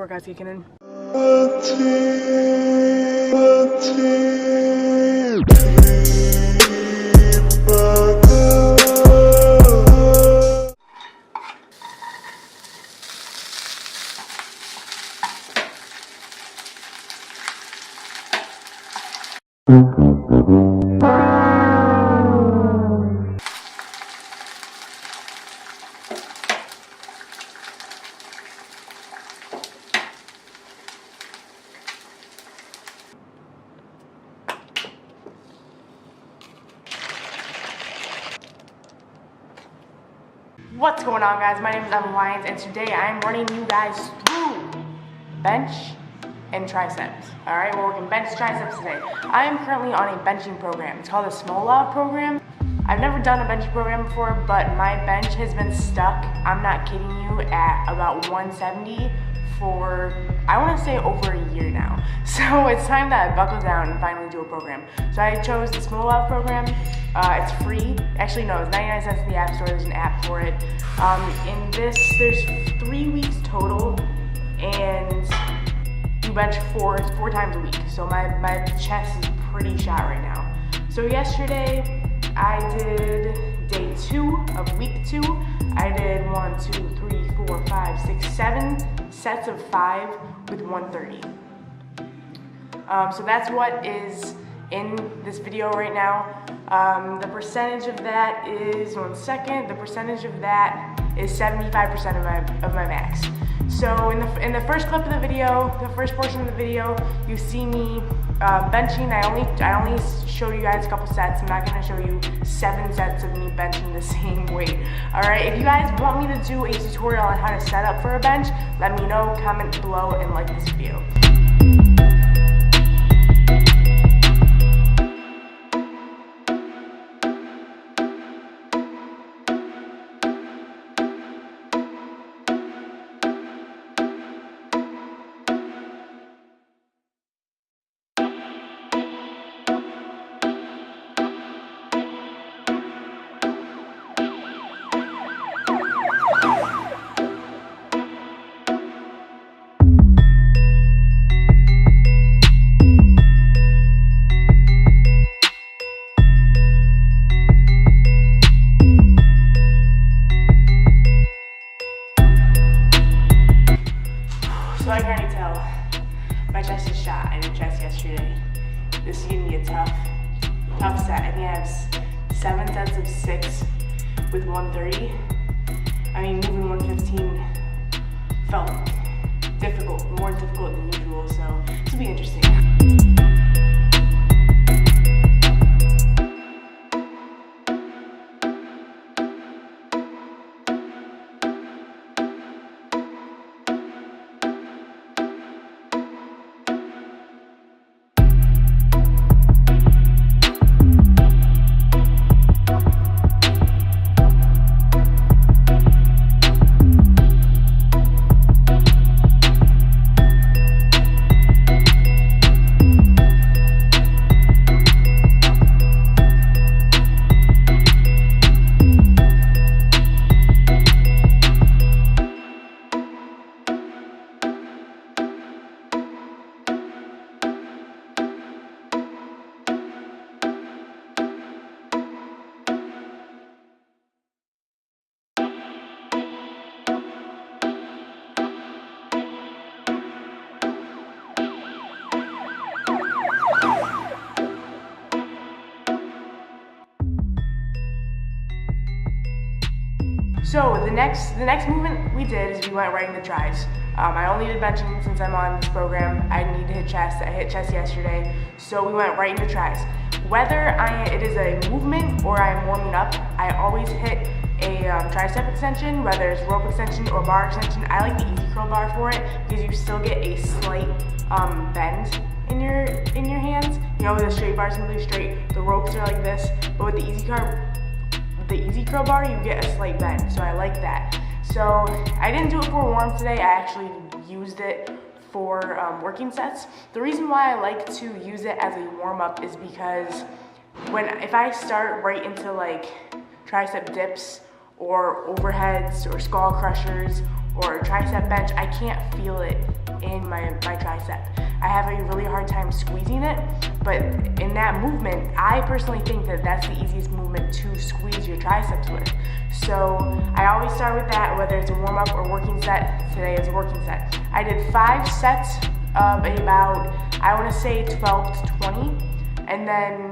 workout's kicking in. What's going on, guys? My name is Evan Lyons, and today I'm running you guys through bench and triceps. Alright, we're working bench triceps today. I am currently on a benching program. It's called the SMolov program. I've never done a benching program before, but my bench has been stuck, I'm not kidding you, at about 170 for, I want to say, over a year now. So it's time that I buckle down and finally do a program. So I chose the SMolov program. It's free. Actually, no, it's 99 cents in the App Store. There's an app for it. In this, there's 3 weeks total, and you bench four times a week. So my chest is pretty shot right now. So yesterday, I did day 2 of week 2. I did 7 sets of 5 with 130. So that's what is in this video right now. The percentage of that is, the percentage of that is 75% of my max. So in the first clip of the video, the first portion of the video, you see me benching. I only showed you guys a couple sets. I'm not gonna show you 7 sets of me benching the same weight. All right, if you guys want me to do a tutorial on how to set up for a bench, let me know, comment below, and like this video. So I can already tell my chest is shot. I did chest yesterday. This is gonna be a tough set. I think I have 7 sets of 6 with 130. I mean, moving 115 felt difficult, more difficult than usual, so this will be interesting. So the next movement we did is we went right into tries. I only did benching since I'm on this program. I need to hit chest. I hit chest yesterday, so we went right into tries. Whether it is a movement or I'm warming up, I always hit a tricep extension, whether it's rope extension or bar extension. I like the easy curl bar for it because you still get a slight bend in your hands. You know, with the straight bar is really straight. The ropes are like this, but with the easy curl bar, you get a slight bend, so I like that. So I didn't do it for warm today. I actually used it for working sets. The reason why I like to use it as a warm-up is because if I start right into like tricep dips or overheads or skull crushers or tricep bench, I can't feel it in my tricep. I have a really hard time squeezing it, but in that movement, I personally think that that's the easiest movement to squeeze your triceps with. So I always start with that, whether it's a warm-up or working set. Today is a working set. I did 5 sets of about, I want to say 12 to 20, and then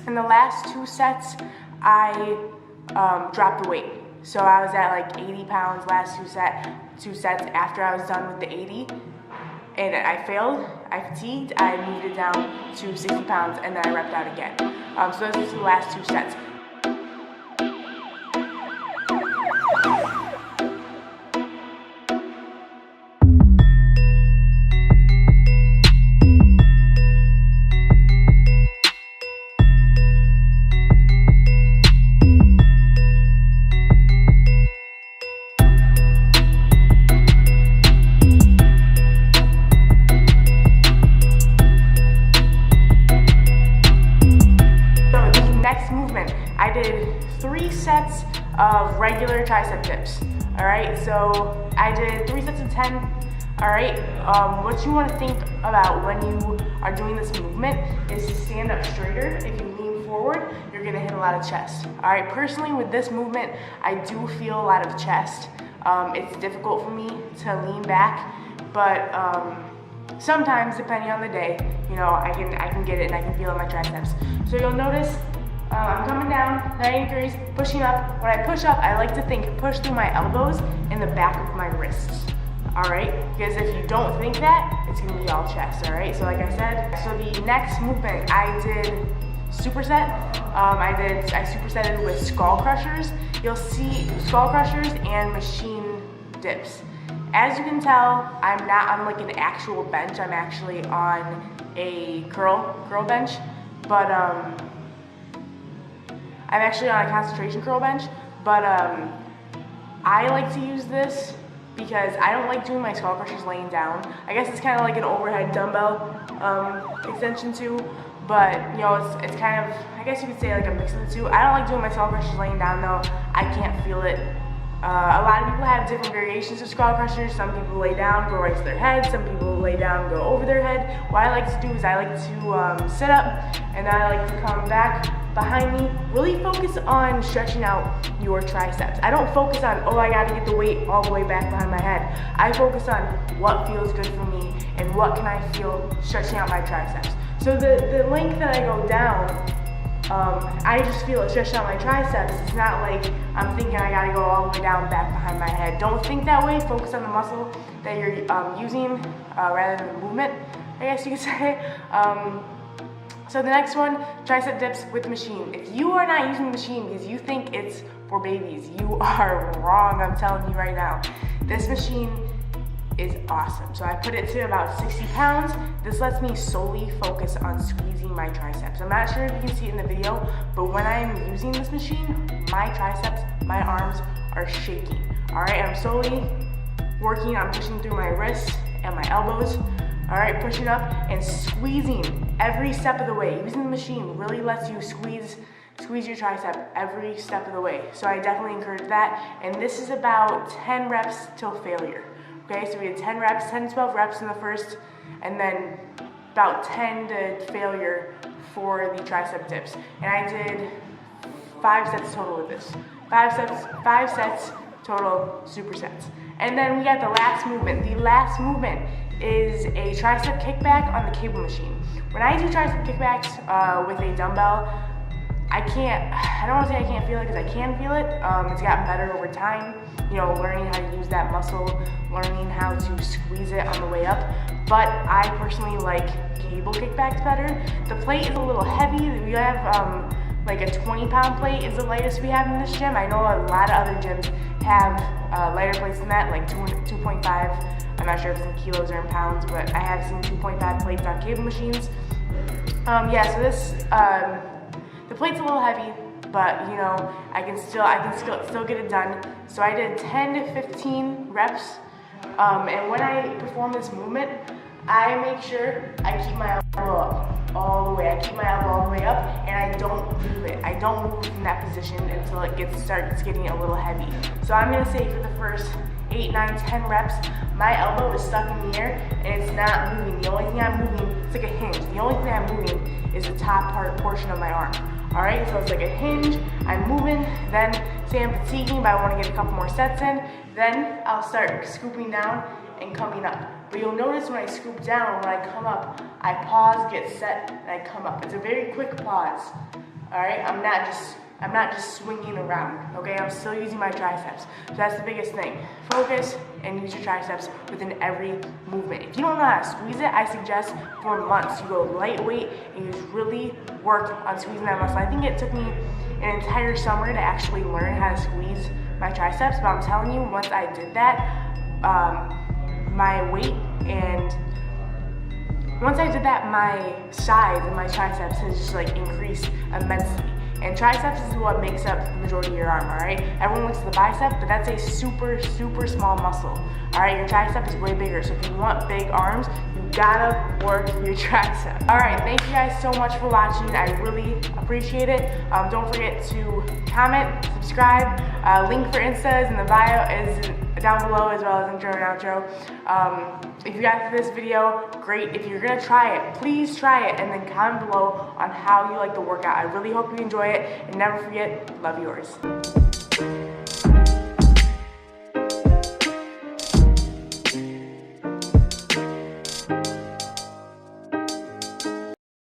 in the last 2 sets, I dropped the weight. So I was at like 80 pounds last 2 sets after I was done with the 80. And I failed, I fatigued, I moved it down to 60 pounds, and then I repped out again. So those are the last 2 sets. I did 3 sets of regular tricep dips. All right, so I did 3 sets of 10. All right, what you want to think about when you are doing this movement is to stand up straighter. If you lean forward, you're gonna hit a lot of chest. All right, personally with this movement, I do feel a lot of chest. It's difficult for me to lean back, but sometimes, depending on the day, you know, I can get it and I can feel it in my triceps. So you'll notice I'm coming down 90 degrees, pushing up. When I push up, I like to push through my elbows and the back of my wrists. All right, because if you don't think that, it's gonna be all chest. All right, so like I said, so the next movement I did superset. I supersetted with skull crushers. You'll see skull crushers and machine dips. As you can tell, I'm not on like an actual bench. I'm actually on a curl bench, but I'm actually on a concentration curl bench, but I like to use this because I don't like doing my skull crushers laying down. I guess it's kind of like an overhead dumbbell extension too, but you know, it's kind of, I guess you could say like a mix of the two. I don't like doing my skull crushers laying down though. I can't feel it. A lot of people have different variations of skull crushers. Some people lay down, go right to their head. Some people lay down, go over their head. What I like to do is I like to sit up, and then I like to come back behind me. Really focus on stretching out your triceps. I don't focus on, oh, I gotta get the weight all the way back behind my head. I focus on what feels good for me and what can I feel stretching out my triceps. So the length that I go down, I just feel it stretching out my triceps. It's not like I'm thinking I gotta go all the way down back behind my head. Don't think that way. Focus on the muscle that you're using rather than the movement, I guess you could say. So the next one, tricep dips with the machine. If you are not using the machine because you think it's for babies, you are wrong, I'm telling you right now. This machine is awesome. So I put it to about 60 pounds. This lets me solely focus on squeezing my triceps. I'm not sure if you can see it in the video, but when I'm using this machine, my triceps, my arms are shaking. All right, I'm solely working on pushing through my wrists and my elbows. All right, pushing up and squeezing every step of the way. Using the machine really lets you squeeze your tricep every step of the way. So I definitely encourage that. And this is about 10 reps till failure. Okay, so we had 10 to 12 reps in the first, and then about 10 to failure for the tricep dips. And I did 5 sets total with this. 5 sets total supersets. And then we got the last movement. The last movement is a tricep kickback on the cable machine. When I do tricep kickbacks with a dumbbell, I don't want to say I can't feel it because I can feel it. It's gotten better over time, you know, learning how to use that muscle, learning how to squeeze it on the way up. But I personally like cable kickbacks better. The plate is a little heavy. We have like a 20-pound plate is the lightest we have in this gym. I know a lot of other gyms have lighter plates than that, like 2.5. I'm not sure if it's in kilos or in pounds, but I have seen 2.5 plates on cable machines. Yeah, so this, the plate's a little heavy, but you know, I can still get it done. So I did 10 to 15 reps, and when I perform this movement, I make sure I keep my elbow up. all the way. I keep my elbow all the way up and I don't move it. I don't move in that position until it starts getting a little heavy. So I'm gonna say for the first 8, 9, 10 reps, my elbow is stuck in the air and it's not moving. The only thing I'm moving, it's like a hinge. The only thing I'm moving is the top portion of my arm. All right, so it's like a hinge, I'm moving, then say I'm fatiguing, but I wanna get a couple more sets in, then I'll start scooping down and coming up. But you'll notice when I scoop down, when I come up, I pause, get set, and I come up. It's a very quick pause, all right? I'm not just swinging around, okay? I'm still using my triceps. So that's the biggest thing. Focus and use your triceps within every movement. If you don't know how to squeeze it, I suggest for months you go lightweight and you just really work on squeezing that muscle. I think it took me an entire summer to actually learn how to squeeze my triceps, but I'm telling you, once I did that, my weight and my size and my triceps has just like increased immensely. And triceps is what makes up the majority of your arm, all right? Everyone looks at the bicep, but that's a super, super small muscle, all right? Your tricep is way bigger, so if you want big arms, you gotta work your tricep. All right, thank you guys so much for watching. I really appreciate it. Don't forget to comment, subscribe. Link for Insta is in the bio, is down below, as well as intro and outro. If you got this video, great. If you're gonna try it, please try it and then comment below on how you like the workout. I really hope you enjoy it, and never forget, love yours.